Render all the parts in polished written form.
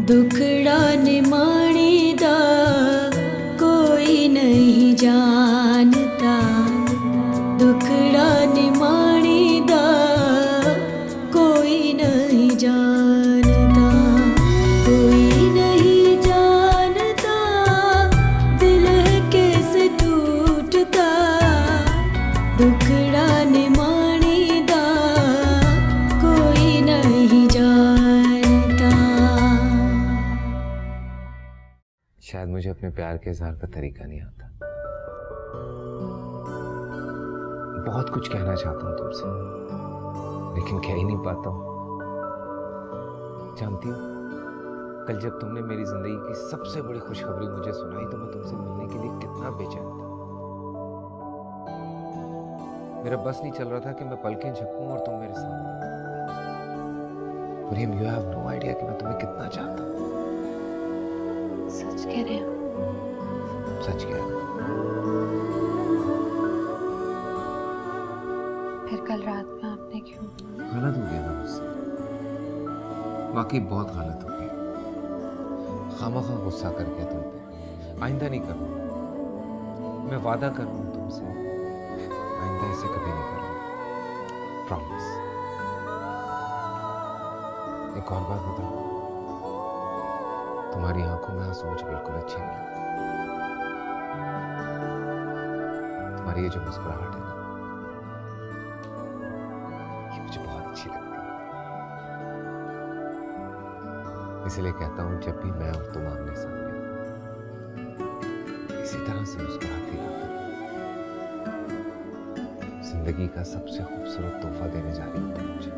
दुखड़ा निमाणीदा कोई नहीं जानता, दुखड़ा निमाणीदा कोई नहीं जानता, कोई नहीं जानता दिल कैसे टूटता, दुखड़ा निमाणीदा कोई नहीं जानता। शायद मुझे अपने प्यार के इजहार का तरीका नहीं आता। बहुत कुछ कहना चाहता हूं तुमसे, लेकिन कह ही नहीं पाता हूं। जानती हो, कल जब तुमने मेरी जिंदगी की सबसे बड़ी खुशखबरी मुझे सुनाई तो मैं तुमसे मिलने के लिए कितना बेचैन था। मेरा बस नहीं चल रहा था कि मैं पलकें झपकूं और तुम मेरे सामने। Mariam, you have no idea कि मैं तुम्हें कितना चाहता हूं। सच कह रहे हो? सच कह रहा हूं। फिर कल रात में आपने क्यों? गलत हो गया ना मुझसे, वाकई बहुत गलत हो गया। खामखा गुस्सा कर गया तुम पे। आइंदा नहीं करूंगा, मैं वादा कर रहा हूं तुमसे, आइंदा ऐसे कभी नहीं करूंगा, प्रॉमिस। एक और बात बताओ, तुम्हारी आंखों में आंसू मुझे बिल्कुल अच्छे नहीं लगते। तुम्हारी ये जो मुस्कुराहट है ना, ये मुझे बहुत अच्छी लगती है। इसलिए कहता हूं, जब भी मैं और तुम आमने सामने हो, इसी तरह से मुस्कुराती रहा करो। जिंदगी का सबसे खूबसूरत तोहफा देने जा रही हूं तुम मुझे,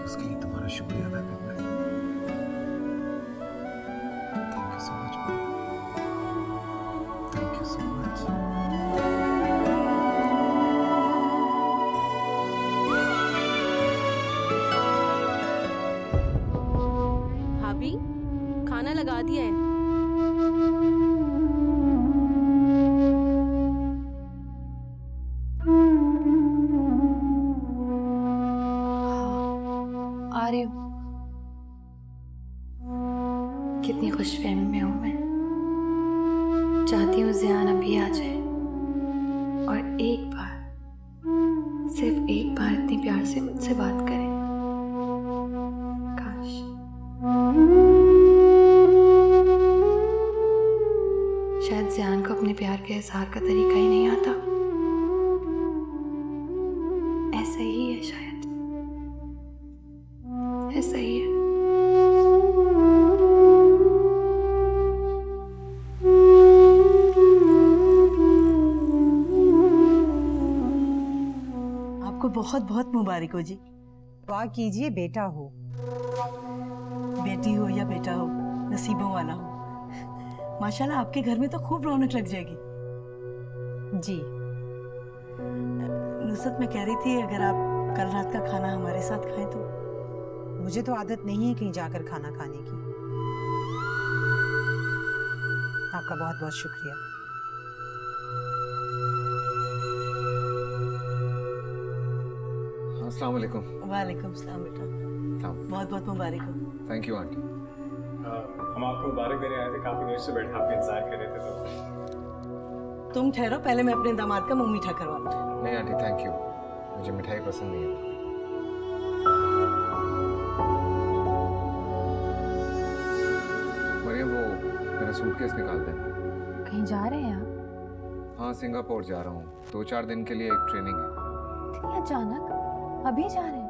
उसके लिए तुम्हारा शुक्रिया अदा करना है। Thank you so much, man. Thank you so much. भाभी, खाना लगा दिया है। आ रही हूँ। कितनी खुशफहमी में हूँ मैं। चाहती हूँ ज़ियान अभी आ जाए और एक बार, सिर्फ एक बार इतनी प्यार से मुझसे बात करे। काश। शायद ज़ियान को अपने प्यार के इजहार का तरीका ही नहीं आता। ऐसा ही है शायद, ऐसा ही है। आपको बहुत बहुत मुबारक हो जी। दुआ कीजिए बेटा हो। बेटी हो या बेटा हो, नसीबों वाला हो। माशाल्लाह आपके घर में तो खूब रौनक लग जाएगी। जी नुसरत, मैं कह रही थी अगर आप कल रात का खाना हमारे साथ खाएं तो। मुझे तो आदत नहीं है कहीं जाकर खाना खाने की। आपका बहुत बहुत शुक्रिया। अस्सलाम वालेकुम। वालेकुम सलाम बेटा, बहुत बहुत मुबारक हो। Thank you aunty. हम आपको मुबारक देने आए थे, काफी देर से बैठे आपका इंतजार कर रहे थे। तो तुम ठहरो, पहले मैं अपने दामाद का मुंह मीठा करवा लूं। नहीं आंटी, थैंक यू, मुझे मिठाई पसंद नहीं है। मरियम, वो मेरा सूटकेस निकाल दे। कहीं जा रहे हैं आप? हाँ, सिंगापुर जा रहा हूँ, 2-4 दिन के लिए एक ट्रेनिंग है। इतनी अचानक अभी जा रहे हैं?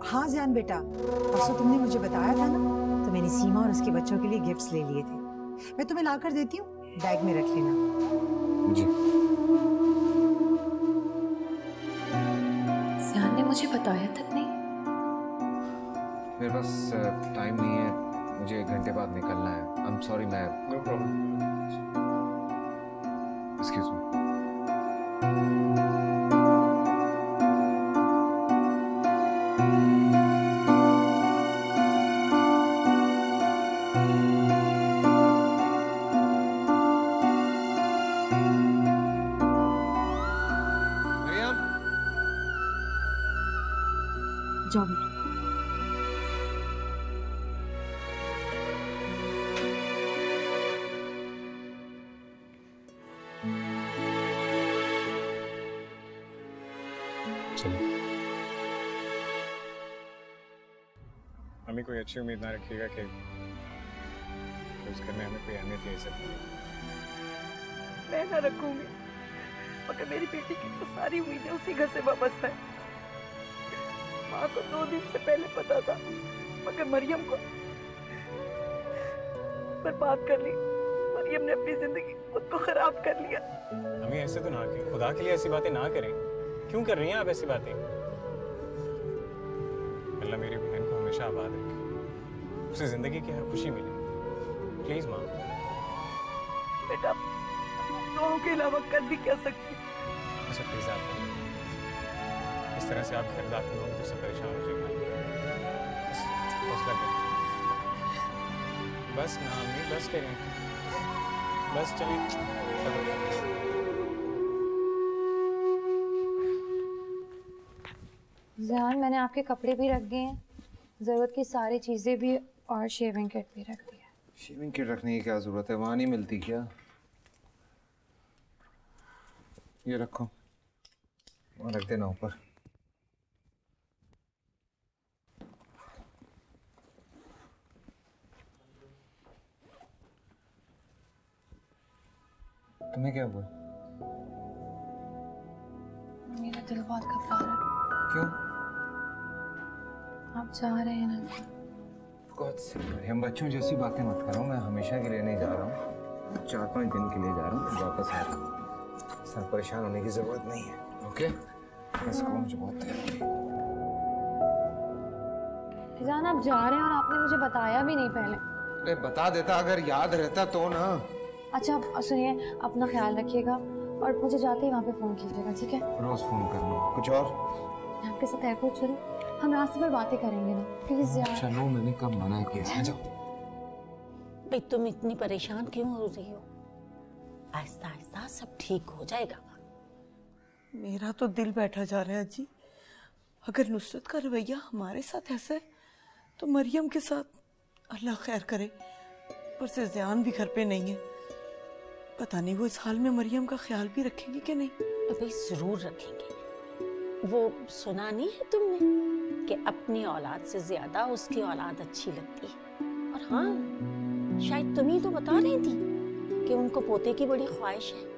हाँ जान बेटा, परसों तुमने मुझे बताया था ना, तो मैंने सीमा और उसके बच्चों के लिए गिफ्ट्स ले लिए थे। मैं तुम्हें ला कर देती हूँ, बैग में रख लेना। जी। ज़ियान ने मुझे बताया तक नहीं। मेरे पास टाइम नहीं है, मुझे 1 घंटे बाद निकलना है। आई एम सॉरी, मैं नो प्रॉब्लम। Excuse me. जाओ बेटा। चलिए। हमें कोई अच्छी उम्मीद ना रखिएगा कि उस घर में हमें कोई अहमियत नहीं सकती। मैं ना रखूंगी, मगर मेरी बेटी की तो सारी उम्मीदें उसी घर से वापस है। माँ को 2 दिन से पहले पता था, मगर मरियम को बर्बाद कर ली। मरियम ने अपनी जिंदगी खुद को खराब कर लिया। हमें ऐसे तो ना करें, खुदा के लिए ऐसी बातें ना करें। क्यों कर रही हैं आप ऐसी बातें? अल्लाह मेरी बहन को हमेशा आबाद रखे, उसे जिंदगी की हर खुशी मिले। प्लीज माँ। बेटा, दुआओं के अलावा कर भी क्या सकती? अच्छा प्लीज आप इस तरह से आप घर दाखिल होंगे तो सब परेशान हो जाएगा। बस हौसला करें। बस ना अम्मी, बस करें, बस चलिए। ज़ियान, मैंने आपके कपड़े भी रख दिए हैं, ज़रूरत की सारी चीज़ें भी, और शेविंग किट भी रख दी है। शेविंग किट रखने की क्या जरूरत है? वहाँ नहीं मिलती क्या? ये रखो, वहाँ रख देना ऊपर। तुम्हें क्या हुआ? मेरा दिल बहुत घबरा रहा है। क्यों? आप जा रहे हैं ना? हम बच्चों जैसी बातें मत करो। मैं हमेशा के लिए नहीं जा रहा हूँ, 4-5 दिन के लिए जा रहा हूँ, वापस आ रहा हूँ। सर परेशान होने की जरूरत नहीं है। ओके? इसको मुझे बहुत देर हो गई। ज़ियान, आप जा रहे हैं और आपने मुझे बताया भी नहीं पहले। अरे बता देता, अगर याद रहता तो ना। अच्छा आप सुनिए, अपना ख्याल रखिएगा और मुझे जाते ही वहाँ पे फ़ोन कीजिएगा, ठीक है? रोज फोन करना। कुछ और? मैं आपके साथ एयरपोर्ट चलूँ? हम रास्ते पर बातें करेंगे ना, प्लीज़ यार। चलो, मैंने कब मना किया? आ जाओ। भाई तुम इतनी परेशान क्यों हो रही हो? आहिस्ता आहिस्ता सब ठीक हो जाएगा। मेरा तो दिल बैठा जा रहा है जी। अगर नुसरत का रवैया हमारे साथ ऐसा है तो मरियम के साथ अल्लाह खैर करे। ऊपर से ज़ियान भी घर पे नहीं है, पता नहीं वो इस हाल में मरियम का ख्याल भी रखेंगे कि नहीं। तो भाई जरूर रखेंगे। वो सुना नहीं है तुमने कि अपनी औलाद से ज्यादा उसकी औलाद अच्छी लगती है। और हाँ, शायद तुम ही तो बता रही थी कि उनको पोते की बड़ी ख्वाहिश है।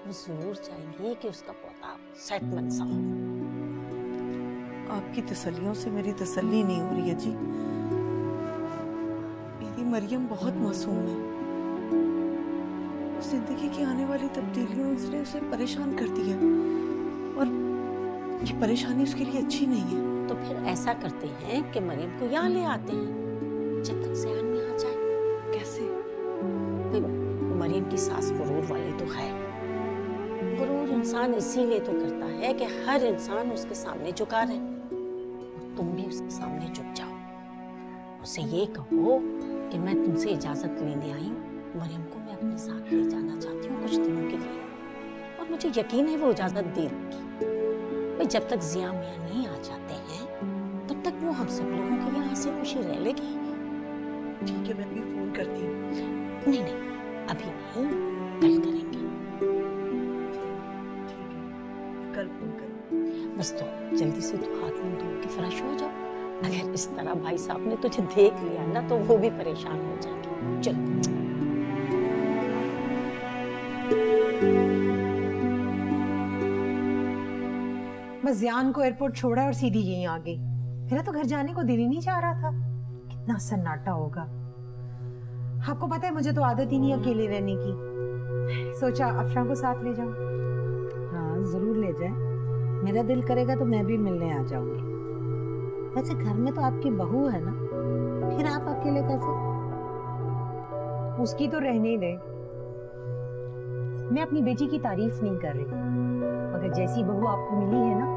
वो जरूर चाहेंगी कि उसका पोता सेहतमंद सा हो। आपकी तसल्लियों से मेरी तसल्ली नहीं हो रही है जी। मेरी मरियम बहुत मासूम है। जिंदगी की आने वाली तब्दीलियों ने उसे परेशान कर दिया और ये परेशानी उसके लिए अच्छी नहीं है। तो फिर ऐसा करते हैं कि मरियम को यहाँ ले आते हैं जब तक ज़ियान में आ जाए। कैसे? मरियम की सास गुरूर वाली तो है। गुरूर इंसान इसीलिए तो करता है कि हर इंसान उसके सामने झुका रहे और तुम भी उसके सामने झुक जाओ। उसे ये कहो कि मैं तुमसे इजाजत लेने आई हूँ, मरियम को मैं अपने साथ ले जाना चाहती हूँ कुछ दिनों के लिए, और मुझे यकीन है वो इजाजत दे देगी। भाई जब तक जिया मियाँ नहीं आ जाते हैं तब तक वो हम सब लोगों के यहाँ हंसी खुशी रह लेगी। ठीक है, मैं भी फोन करती हूँ। नहीं नहीं, अभी नहीं, कल करेंगे। कल फोन करूँ। बस तो जल्दी से तू हाथ मुंह धो के फ्रेश हो जाओ। अगर इस तरह भाई साहब ने तुझे देख लिया ना तो वो भी परेशान हो जाएंगे। चलो। बस ज़ियान को एयरपोर्ट छोड़ा और सीधी यहीं आ गई। मेरा तो घर जाने को दिल ही नहीं चाह रहा था। कितना सन्नाटा होगा। आपको पता है मुझे तो आदत ही नहीं अकेले रहने की। सोचा अफरा को साथ ले जाऊं। हाँ जरूर ले जाए। मेरा दिल करेगा तो मैं भी मिलने आ जाऊंगी। वैसे घर में तो आपकी बहू है ना, फिर आप अकेले कैसे? उसकी तो रहने ही दे। मैं अपनी बेटी की तारीफ नहीं कर रही, मगर जैसी बहू आपको मिली है ना,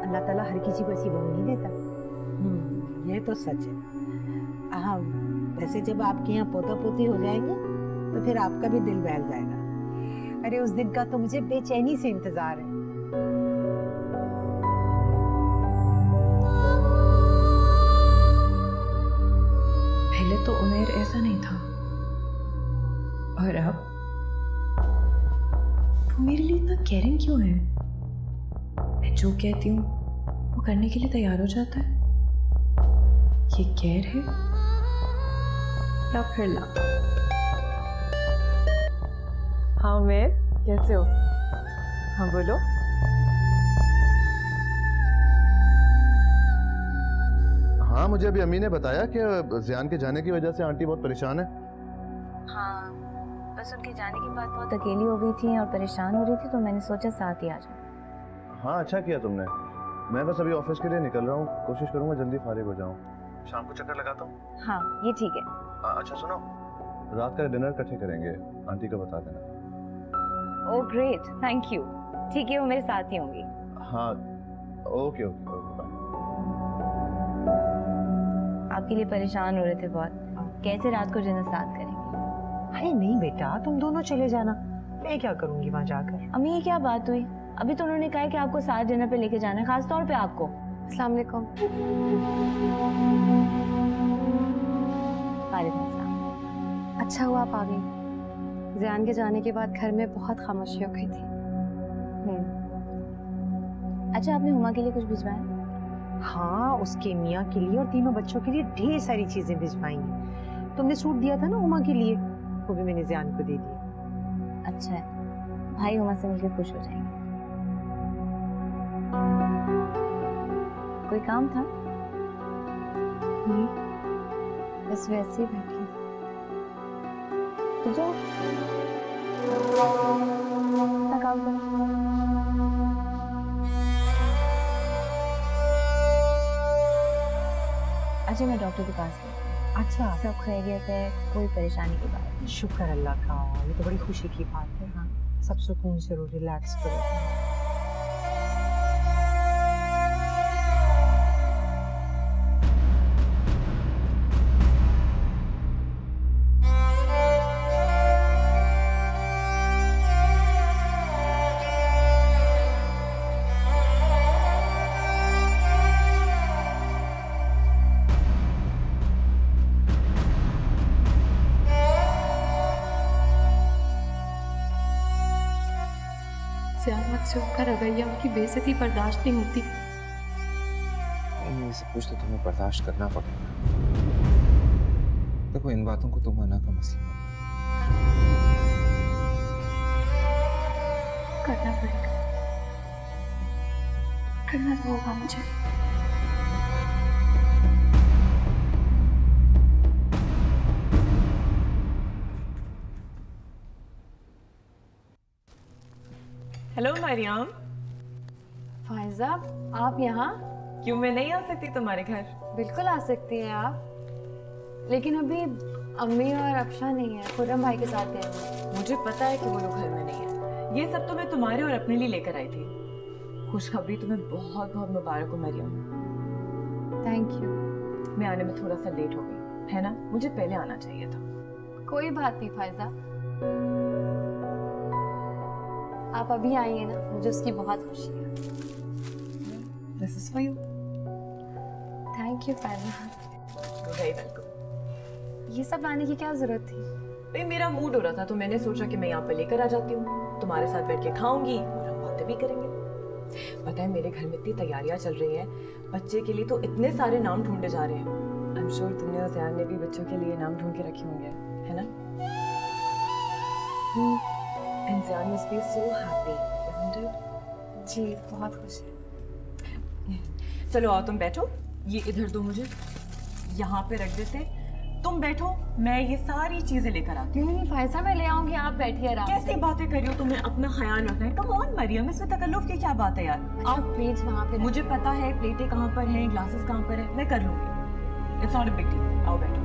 अल्लाह ताला हर किसी को ऐसी बहू नहीं देता। ये तो सच है। हाँ वैसे जब आपके यहाँ पोता पोती हो जाएंगे तो फिर आपका भी दिल बहल जाएगा। अरे उस दिन का तो मुझे बेचैनी से इंतजार है। पहले तो उमेर ऐसा नहीं था और अब वो मेरे लिए इतना केयरिंग क्यों है? मैं जो कहती हूँ वो करने के लिए तैयार हो जाता है। ये केयर है या फिर लव? हाँ उमेर, कैसे हो? हाँ बोलो। हाँ, मुझे अभी अम्मी ने बताया कि ज़ियान के जाने की वजह से आंटी बहुत परेशान है। हाँ, बस उनके जाने के बाद बहुत अकेली हो गई थी और परेशान हो रही थी, तो मैंने सोचा साथ ही आ जाऊँ। हाँ, अच्छा किया तुमने। मैं बस अभी ऑफिस के लिए निकल रहा हूँ, कोशिश करूँगा जल्दी फारिग हो जाऊँ। शाम को चक्कर लगाता हूँ। हाँ, ये ठीक है। अच्छा सुनो, रात का डिनर इकट्ठे करेंगे, आंटी को बता देना। Oh great, thank you. ठीक है, वो मेरे साथ ही होंगी। हाँ, ओके ओके ओके, बाय। आपके लिए परेशान हो रहे थे बहुत, कैसे रात को डिनर साथ करेंगे? अरे नहीं बेटा, तुम दोनों चले जाना, मैं क्या करूंगी वहां जाकर। अम्मी ये क्या बात हुई? अभी तो उन्होंने कहा है कि आपको साथ डिनर पे लेके जाना है, खास तौर पे आपको। अस्सलाम वालेकुम। वालेकुम अस्सलाम। अच्छा हुआ आप आ गई। ज़ियान के जाने के बाद घर में बहुत खामोशी हो गई थी। अच्छा, आपने हुमा के लिए कुछ भिजवाया? हाँ, उसके मियाँ के लिए और तीनों बच्चों के लिए ढेर सारी चीजें भिजवाई हैं। तुमने सूट दिया था ना हुमा के लिए, वो भी मैंने ज़ियान को दे दिया। अच्छा है, भाई हुमा से मिलकर खुश हो जाएंगे। कोई काम था? नहीं, बस वैसे ही बैठी। तो जाओ, अपना काम करो। अच्छा, मैं डॉक्टर के पास गई। अच्छा, सब खैरियत है, कोई परेशानी की बात नहीं। शुक्र अल्लाह का, ये तो बड़ी खुशी की बात है। हाँ, सब सुकून से रो, रिलैक्स करो। ज़ियान मुझसे उनका रवैया, उनकी बेइज्जती बर्दाश्त नहीं होती। ये सब कुछ तो तुम्हें बर्दाश्त करना पड़ेगा। देखो, इन बातों को तो मना का मसला नहीं। करना पड़ेगा, करना तो होगा मुझे। हेलो मरियम। फायजा, आप यहाँ? क्यों, मैं नहीं आ सकती तुम्हारे घर? बिल्कुल आ सकती हैं आप, लेकिन अभी अम्मी और अफशा नहीं है, खुर्रम भाई के साथ गए हैं। मुझे पता है कि वो लोग घर में नहीं है। ये सब तो मैं तुम्हारे और अपने लिए लेकर आई थी। खुशखबरी तुम्हें बहुत बहुत मुबारक हो मरियम। Thank you. मैं आने में थोड़ा सा लेट हो गई, है ना? मुझे पहले आना चाहिए था। कोई बात नहीं फायजा, आप अभी आई हैं ना, मुझे उसकी बहुत खुशी है। This is for you. Thank you Faiza. You're very welcome. ये सब लाने की क्या जरूरत थी? भाई मेरा मूड हो रहा था तो मैंने सोचा कि मैं यहाँ पे लेकर आ जाती हूँ, तुम्हारे साथ बैठ के खाऊंगी और हम बातें भी करेंगे। पता है मेरे घर में इतनी तैयारियां चल रही हैं, बच्चे के लिए तो इतने सारे नाम ढूंढे जा रहे हैं। I'm sure तुमने और ज़ियान ने भी बच्चों के लिए नाम ढूंढ के रखे होंगे, है ना? And Zian must be so happy, isn't it? जी, बहुत खुश है। चलो आओ, तुम बैठो, ये इधर दो मुझे, यहाँ पे रख देते। तुम बैठो, मैं ये सारी चीजें लेकर आती हूँ। नहीं फायजा, मैं ले आऊंगी, आप बैठिए आराम से। कैसी बातें कर रही हो, तुम्हें अपना ख्याल रखना है। कम ऑन मरियम, इसमें तकल्लुफ की क्या बात है यार? अच्छा, प्लेट्स वहाँ पे मुझे पता है प्लेटें कहाँ पर हैं, ग्लासेस कहाँ पर हैं, मैं कर लूंगी। It's not a big deal. आओ बैठो।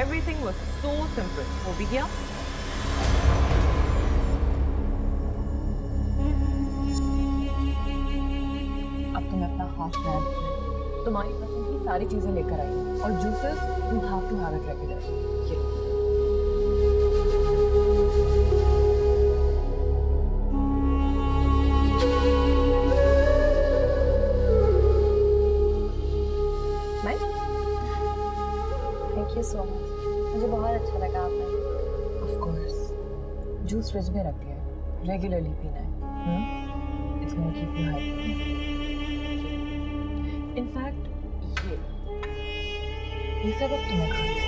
Everything was so simple. हो भी गया. अब तुम अपना हाफ लैब तुम्हारी पसंद की सारी चीजें लेकर आई और juices you have to have it regular. Thank you so much. मुझे बहुत अच्छा लगा आपने. ऑफ कोर्स जूस फ्रिज में रख दिया है, रेगुलरली पीना है. It's gonna keep you hydrated. In fact ये सब अब तुम्हें खाना है.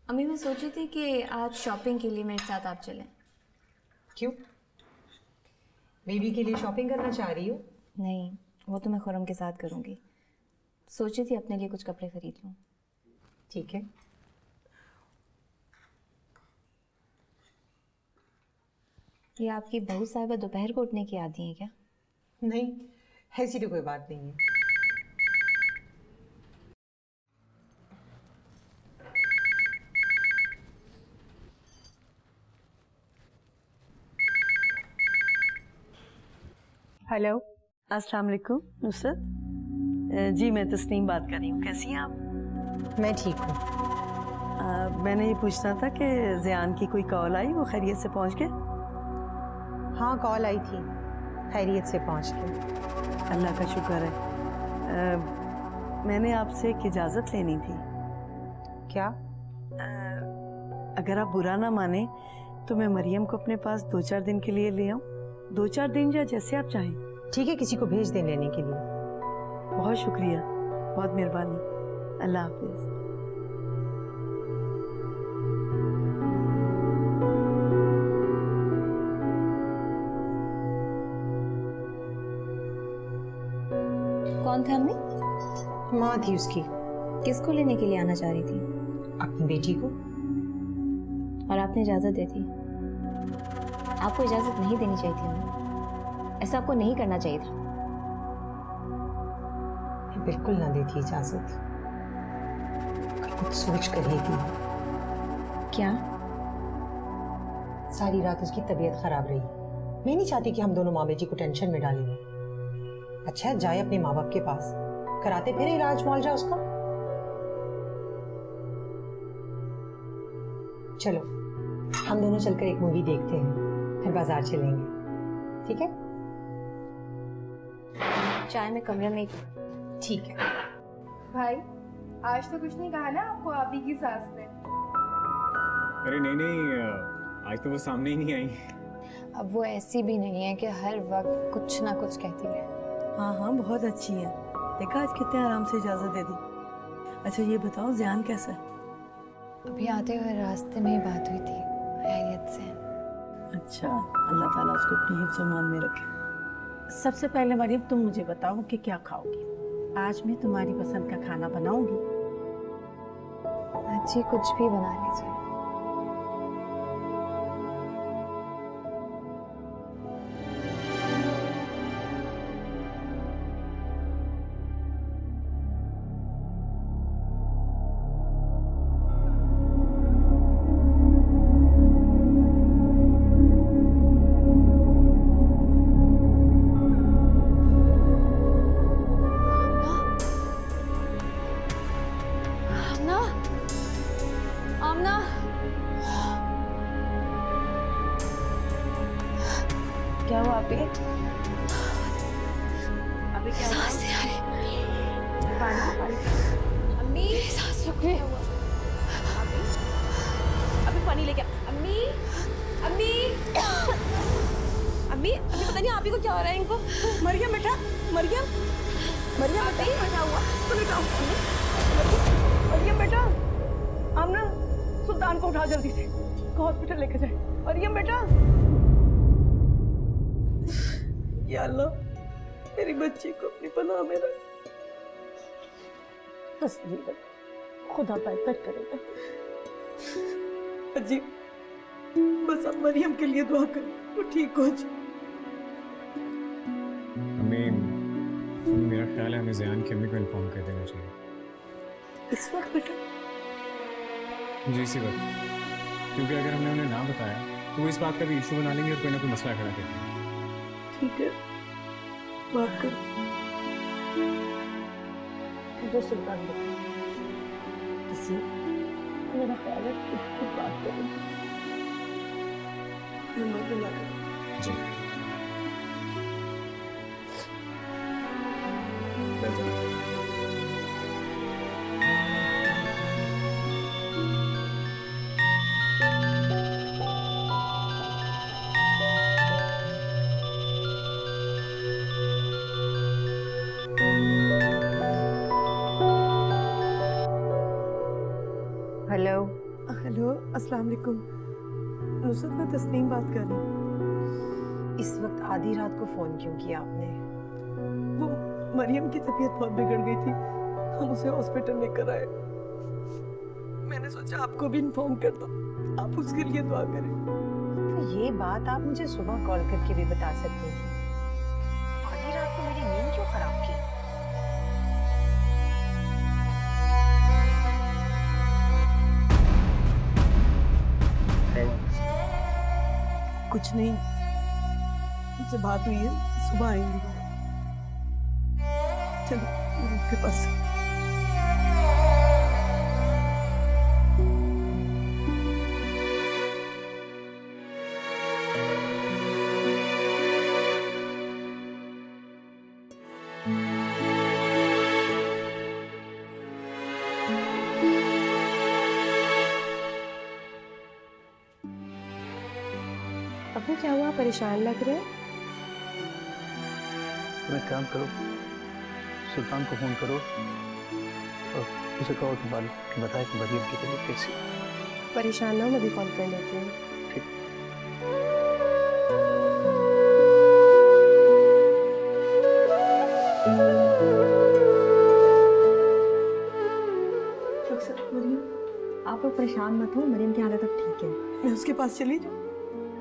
अम्मी मैं सोची थी कि आज शॉपिंग के लिए मेरे साथ आप चलें. क्यों? बेबी के लिए शॉपिंग करना चाह रही हो? नहीं, वो तो मैं खुरम के साथ करूँगी. सोची थी अपने लिए कुछ कपड़े खरीद लूँ. ठीक है. ये आपकी बहू साहिबा दोपहर को उठने की आदी है क्या? नहीं, ऐसी तो कोई बात नहीं है. हेलो, अस्सलाम वालेकुम नुसरत. जी मैं तस्नीम बात कर रही हूँ. कैसी हैं आप? मैं ठीक हूँ. मैंने ये पूछना था कि ज़ियान की कोई कॉल आई, वो खैरियत से पहुँच गए? हाँ कॉल आई थी, खैरियत से पहुँच गए. अल्लाह का शुक्र है. मैंने आपसे एक इजाज़त लेनी थी। क्या? अगर आप बुरा ना माने तो मैं मरियम को अपने पास 2-4 दिन के लिए ले आऊं। 2-4 दिन या जैसे आप चाहें। ठीक है, किसी को भेज दे लेने के लिए। बहुत शुक्रिया, बहुत मेहरबानी। अल्लाह हाफिज। कौन था अम्मी? माँ थी उसकी। किसको लेने के लिए आना चाह रही थी? अपनी बेटी को। और आपने इजाजत दे दी? आपको इजाजत नहीं देनी चाहिए थी अम्मी, ऐसा आपको नहीं करना चाहिए था। बिल्कुल ना देती इजाजत। कुछ सोच कर ही की। क्या? सारी रात उसकी तबीयत खराब रही। मैं नहीं चाहती कि हम दोनों माँ बेटी को टेंशन में डालें। अच्छा है जाए अपने माँ बाप के पास, कराते फिर इलाज मुआवजा उसका। चलो हम दोनों चलकर एक मूवी देखते हैं, फिर बाजार चलेंगे, ठीक है? चाय में कमरे में। ठीक है। भाई आज तो कुछ नहीं कहा ना आपको आपी की सास ने? अरे नहीं, आज तो वो सामने ही नहीं आई। अब वो ऐसी भी नहीं है कि हर वक्त कुछ ना कुछ कहती है। हाँ हाँ, बहुत अच्छी है। देखा आज कितने आराम से इजाज़त दे दी। अच्छा ये बताओ ज़ियान कैसा है? अभी आते हुए रास्ते में ही बात हुई थी, खैरियत से। अच्छा, अल्लाह ताला उसको अपनी हिफ्ज़-ओ-मान में रखे। सबसे पहले मरियम तुम मुझे बताओ कि क्या खाओगी? आज मैं तुम्हारी पसंद का खाना बनाऊंगी। जी कुछ भी बना लीजिए। क्या हुआ अभी? अभी क्या हुआ? सांस नहीं आ रही। अम्मी सांस रुक गई। अभी पानी लेके अम्मी अम्मी अम्मी अम्मी पता नहीं आप ही को क्या हो रहा है इनको। मरियम बेटा, मरियम मरियम बेटा, क्या हुआ? मरियम बेटा, आमना सुल्तान को उठा जल्दी से, हॉस्पिटल लेके जाए। मरियम बेटा, या अल्लाह मेरी बच्ची को अपनी पनाह में रख। तस्वीर खुदा बेहतर करेगा। अजी बस आप मरियम के लिए दुआ करें, वो ठीक हो जाए। अम्मी, मेरा ख्याल है हमें ज़ियान की अम्मी को इन्फॉर्म कर देना चाहिए। इस वक्त बेटा? जी इसी वक्त, क्योंकि अगर हमने उन्हें ना बताया तो वो इस बात का भी इशू बना लेंगे और कोई ना कोई मसला खड़ा कर देंगे। ठीक है, बात करो। जो सुल्तान किसी मेरा ख्याल है खुद बात करो। जी हेलो। हेलो, अस्सलाम वालेकुम। नुसरत, मैं तस्नीम बात कर रही हूँ। इस वक्त आधी रात को फोन क्यों किया आपने? वो मरियम की तबीयत बहुत बिगड़ गई थी, हम उसे हॉस्पिटल लेकर आए। मैंने सोचा आपको भी इन्फॉर्म कर दो, आप उसके लिए दुआ करें। तो ये बात आप मुझे सुबह कॉल करके भी बता सकती थी। आधी रात को मेरी नींद क्यों खराब की? कुछ नहीं, उनसे बात हुई है, सुबह आएंगी। चलो उनके पास। आपको क्या हुआ, परेशान लग रहे हैं? तुम एक काम करो, सुल्तान को फोन करो और उसे कहो कि बताए कि मरियम की तबीयत कैसी। परेशान ना हो, मैं भी कॉल कर लेती हूँ। ठीक। आप लोग परेशान मत हो, मरियम की हालत अब ठीक है। मैं उसके पास चली जाऊँ?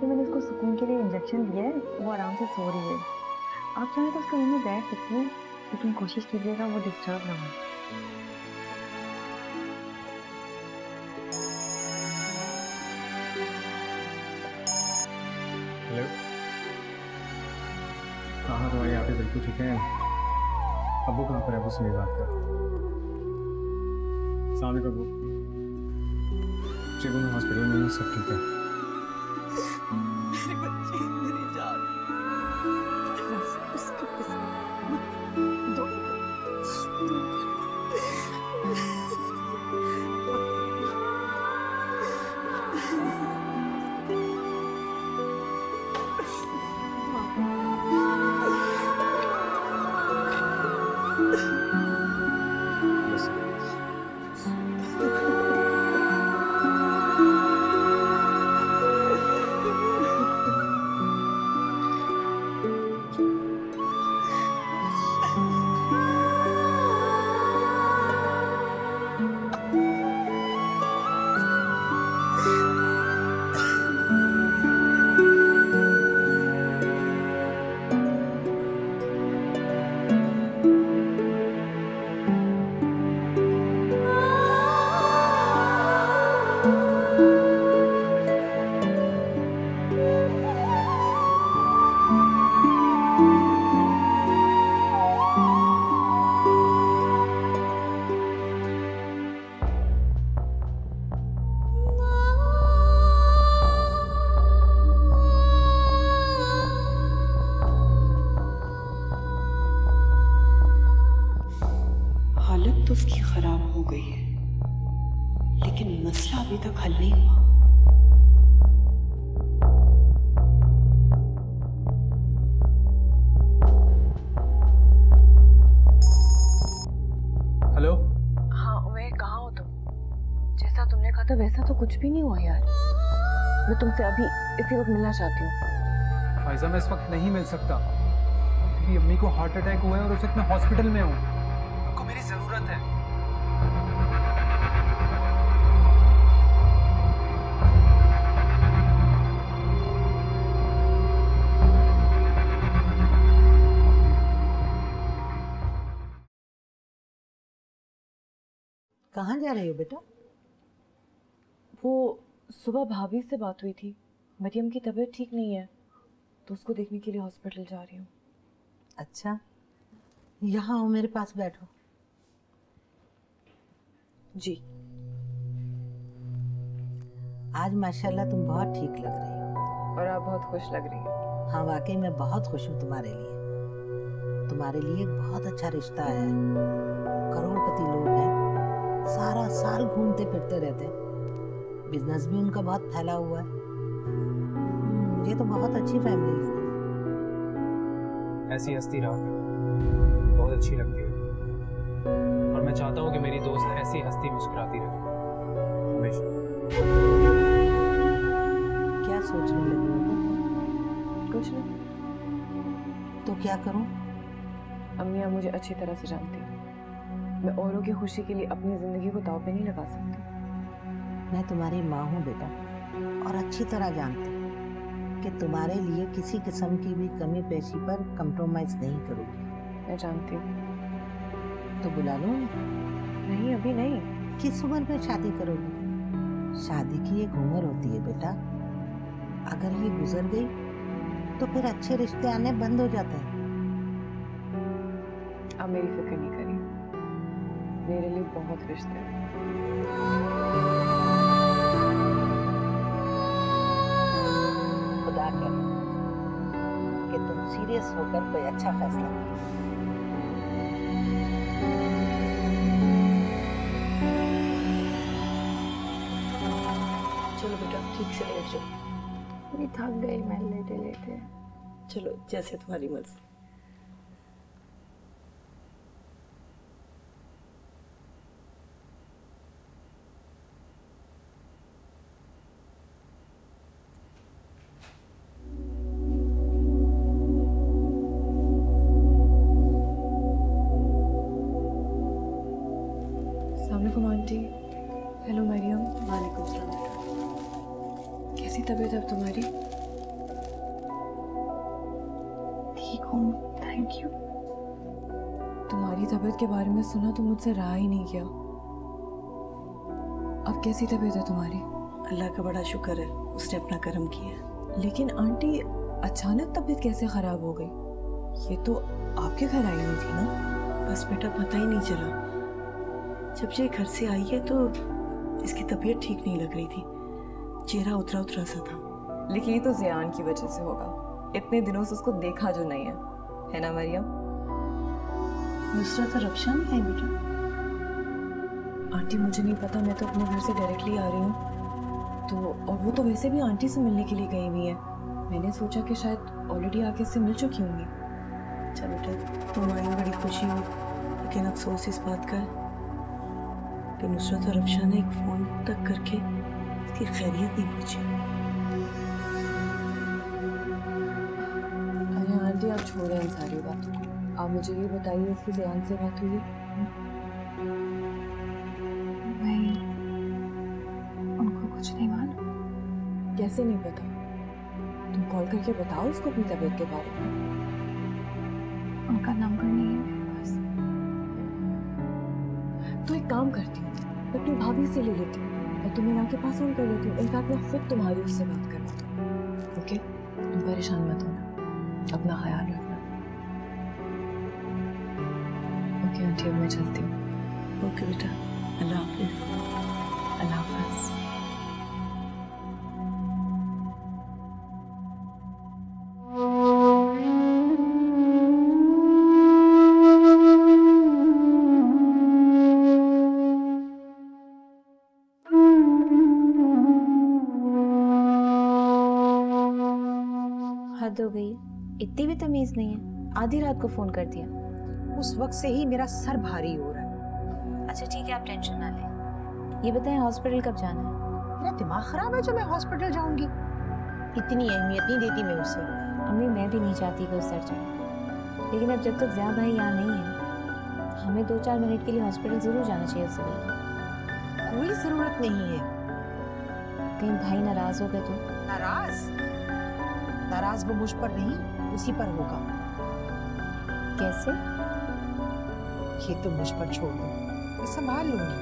तो मैंने उसको सुकून के लिए इंजेक्शन दिया है, वो आराम से सो रही है। आप चाहें तो उसके रूम में बैठ सकती हैं, लेकिन कोशिश कीजिएगा वो डिस्टर्ब ना हो। हेलो। हाँ तुम्हारी आप बिल्कुल ठीक है। अब्बू कहाँ पर है? उससे मेरी बात कर। अस्सलाम वालेकुम अब्बू। मैं हॉस्पिटल में हूँ, सब ठीक है। मेरी बच्ची, मेरी जान। हालत तो उसकी खराब हो गई है, लेकिन मसला अभी तक हल नहीं हुआ। हेलो। हाँ उमेर, कहाँ हो तुम? जैसा तुमने कहा था वैसा तो कुछ भी नहीं हुआ यार। मैं तुमसे अभी इसी वक्त मिलना चाहती हूँ। फाइजा मैं इस वक्त नहीं मिल सकता। मेरी अम्मी को हार्ट अटैक हुआ है और उस वक्त मैं हॉस्पिटल में हूँ। आपको मेरी जरूरत है। कहाँ जा रही हो बेटा? वो सुबह भाभी से बात हुई थी, मरियम की तबीयत ठीक नहीं है, तो उसको देखने के लिए हॉस्पिटल जा रही हूँ। अच्छा, यहाँ आओ, मेरे पास बैठो। जी। आज माशाल्लाह तुम बहुत ठीक लग रही हो। और आप बहुत खुश लग रही हैं। हाँ वाकई मैं बहुत खुश हूँ तुम्हारे लिए। तुम्हारे लिए एक बहुत अच्छा रिश्ता है। करोड़पति लोग हैं, सारा साल घूमते फिरते रहते हैं, बिजनेस भी उनका बहुत फैला हुआ है। ये तो बहुत अच्छी फैमिली लगी। ऐसी हस्ती रहा बहुत अच्छी लगती है, और मैं चाहता हूँ कि मेरी दोस्त ऐसी हस्ती मुस्कुराती रहे हमेशा। क्या सोचने लगी हो तुम? कुछ नहीं। तो क्या करूं? अम्मी मुझे अच्छी तरह से जानती है, मैं औरों की खुशी के लिए अपनी जिंदगी को दांव पे नहीं लगा सकती। मैं तुम्हारी माँ हूँ बेटा, और अच्छी तरह जानती हूँ कि तुम्हारे लिए किसी किस्म की भी कमी पेशी पर कंप्रोमाइज नहीं करूँगी। मैं जानती हूँ। तो बुला लो। नहीं अभी नहीं। किस उम्र में शादी करोगी? शादी की एक उम्र होती है बेटा, अगर ये गुजर गई तो फिर अच्छे रिश्ते आने बंद हो जाते हैं। अब मेरी फिक्र नहीं करी, मेरे लिए बहुत रिश्ते हैं। खुदा करे कि तुम सीरियस होकर कोई अच्छा फैसला करो। चलो बेटा ठीक से लेट जाओ। मैं थक गई, मैं लेटे लेटे। चलो जैसे तुम्हारी मर्जी। अस्सलामुअलैकुम आंटी। हेलो मरियम। वालेकुम सलाम। कैसी तबीयत है अब तुम्हारी? ठीक हूँ, थैंक यू। तुम्हारी तबीयत के बारे में सुना तो मुझसे रहा ही नहीं गया। अब कैसी तबीयत है तुम्हारी? अल्लाह का बड़ा शुक्र है, उसने अपना कर्म किया। लेकिन आंटी अचानक तबीयत कैसे खराब हो गई? ये तो आपके घर आई हुई थी ना? बस बेटा पता ही नहीं चला। जब ये घर से आई है तो इसकी तबीयत ठीक नहीं लग रही थी, चेहरा उतरा उतरा सा था। लेकिन ये तो ज़ियान की वजह से होगा, इतने दिनों से उसको देखा जो नहीं है ना मरियम? नुसरत और रक्षा नहीं है बेटा? आंटी मुझे नहीं पता, मैं तो अपने घर से डायरेक्टली आ रही हूँ तो, और वो तो वैसे भी आंटी से मिलने के लिए गई हुई है। मैंने सोचा कि शायद ऑलरेडी आके इससे मिल चुकी होंगी। अच्छा बेटा, तुम आई बड़ी खुशी हो, लेकिन अफसोस इस बात का कि नुसरत और रक्षा ने एक फ़ोन तक करके इसकी खैरियत नहीं पूछी। अरे आंटी आप छोड़ें इन सारी बातों को, आप मुझे ये बताइए इसकी ज़ियान से बात हुई? नहीं, उनको कुछ नहीं मालूम। कैसे नहीं पता? तुम कॉल करके बताओ उसको अपनी तबीयत के बारे में। उनका नंबर नहीं है मेरे पास। तो एक काम करती हूँ, मैं अपनी भाभी से ले लेती हूँ और तुम्हें ना के पास ऑन कर लेती हूँ। इनफैक्ट मैं खुद तुम्हारी उससे बात करवाती हूँ। ओके, तुम परेशान मत होना, अपना ख्याल रखना। ओके आंटी, अब मैं चलती हूँ। ओके बेटा, अल्लाह हाफिज़। अल्लाह हाफिज़। हद हो गई, इतनी भी तमीज नहीं है। आधी रात को फोन कर दिया। उस वक्त से ही मेरा सर भारी हो रहा है। अच्छा ठीक है, आप टेंशन ना लें। ये बताएं हॉस्पिटल कब जाना है? मेरा दिमाग खराब है जो मैं हॉस्पिटल जाऊंगी। इतनी अहमियत नहीं देती मैं उसे। अम्मी मैं भी नहीं चाहती कि उस सर जाए, लेकिन अब जब तक ज़िया भाई यहाँ नहीं है, हमें 2-4 मिनट के लिए हॉस्पिटल ज़रूर जाना चाहिए उससे मिलने। कोई ज़रूरत नहीं है। कहीं भाई नाराज़ हो गए तो? नाराज वो मुझ पर नहीं, उसी पर होगा। कैसे? ये तो मुझ पर छोड़ दो, मैं संभाल लूंगी।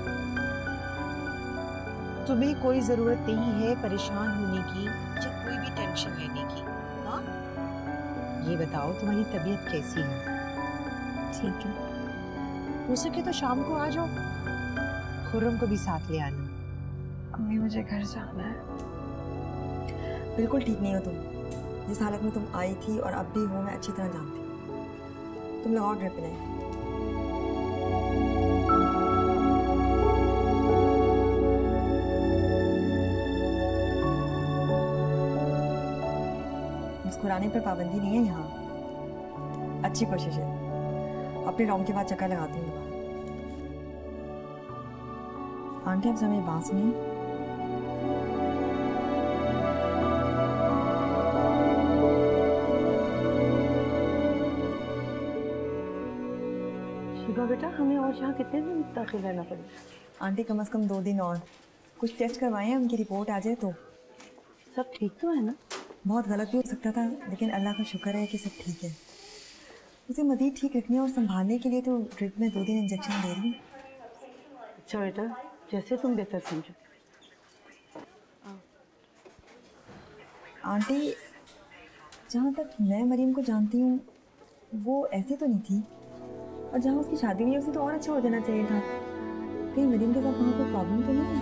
तुम्हें कोई जरूरत नहीं है परेशान होने की या कोई भी टेंशन लेने की। हाँ, ये बताओ तुम्हारी तबीयत कैसी है? ठीक है। हो सके तो शाम को आ जाओ, खुर्रम को भी साथ ले आना। अम्मी मुझे घर जाना है। बिल्कुल ठीक नहीं हो तुम। जिस हालत में तुम आई थी और अब भी हो, मैं अच्छी तरह जानती हूँ। तुम लगाओ ड्रिप नहीं। मुस्कुराने पर पाबंदी नहीं है यहाँ। अच्छी कोशिश है। अपने राउंड के बाद चक्कर लगाती हूँ दोबारा। आंटी आप समय बात सुनिए। शिवा बेटा, हमें और यहाँ कितने दिन दाखिल रहना पड़ेगा? आंटी कम से कम 2 दिन और। कुछ टेस्ट करवाए हैं, उनकी रिपोर्ट आ जाए तो। सब ठीक तो है ना? बहुत गलत भी हो सकता था, लेकिन अल्लाह का शुक्र है कि सब ठीक है। उसे मज़ीद ठीक रखने और संभालने के लिए तो ड्रिप में 2 दिन इंजेक्शन दे रही हूँ। अच्छा बेटा, जैसे तुम बेहतर समझो। आंटी, जहाँ तक मैं मरीम को जानती हूँ, वो ऐसी तो नहीं थी। और जहाँ उसकी शादी हुई है उसे तो और अच्छा हो जाना चाहिए था। कहीं मरीम के साथ वहाँ कोई प्रॉब्लम तो नहीं है?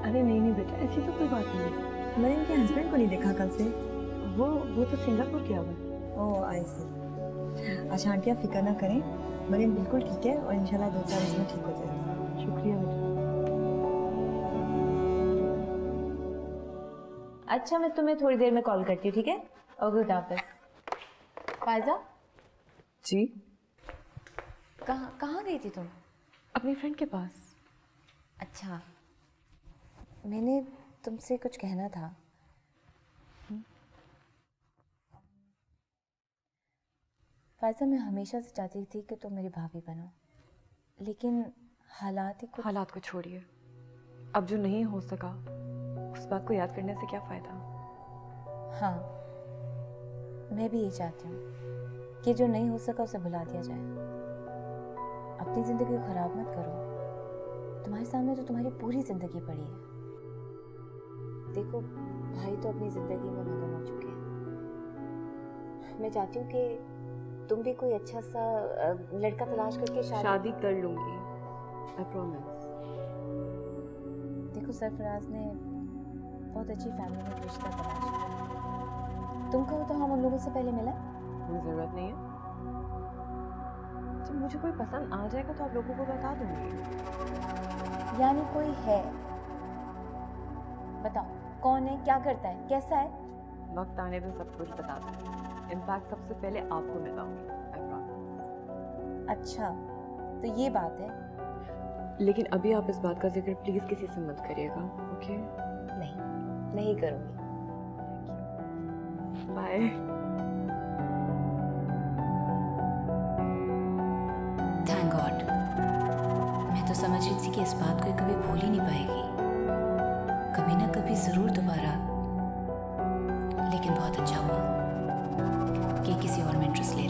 अरे नहीं नहीं बेटा, ऐसी तो कोई बात नहीं है। मरीम के हस्बैंड को नहीं देखा कल से। वो तो सिंगापुर गया हुआ। ओह आई सी। अच्छा आंटी आप फिक्र ना करें, मरीम बिल्कुल ठीक है और इंशाल्लाह 2-4 दिन में ठीक हो जाएगी। शुक्रिया बेटा। अच्छा मैं तुम्हें थोड़ी देर में कॉल करती हूँ, ठीक है? ओके खुदाफिज। फायजा जी कहाँ गई थी तुम? अपनी फ्रेंड के पास। अच्छा, मैंने तुमसे कुछ कहना था। फायजा, मैं हमेशा से चाहती थी कि तुम मेरी भाभी बनो, लेकिन हालात को छोड़िए, अब जो नहीं हो सका उस बात को याद करने से क्या फ़ायदा। हाँ, मैं भी यही चाहती हूँ कि जो नहीं हो सका उसे भुला दिया जाए। अपनी ज़िंदगी को ख़राब मत करो। तुम्हारे सामने तो तुम्हारी पूरी ज़िंदगी पड़ी है। देखो, भाई तो अपनी ज़िंदगी में मगन हो चुके हैं। मैं चाहती हूँ कि तुम भी कोई अच्छा सा लड़का तलाश करके शादी कर लूँगी, आई प्रॉमिस। देखो, सरफराज ने बहुत अच्छी फैमिली में रिश्ता तलाश किया। तुम कहो तो हम उन लोगों से पहले मिला। ज़रूरत नहीं है। जब मुझे कोई पसंद आ जाएगा तो आप लोगों को बता दूंगी। यानी कोई है? बताओ, कौन है, क्या करता है, कैसा है? वक्त आने पे सब कुछ बता दूंगी। इनफैक्ट सबसे पहले आपको बताऊंगी, आई प्रॉमिस। अच्छा, तो ये बात है। लेकिन अभी आप इस बात का जिक्र प्लीज किसी से मत करिएगा, ओके? नहीं करूंगी। बाय। थैंक गॉड, मैं तो समझ रही थी कि इस बात को कभी भूल ही नहीं पाएगी, कभी ना कभी जरूर दोबारा। लेकिन बहुत अच्छा हुआ कि किसी और में इंटरेस्ट ले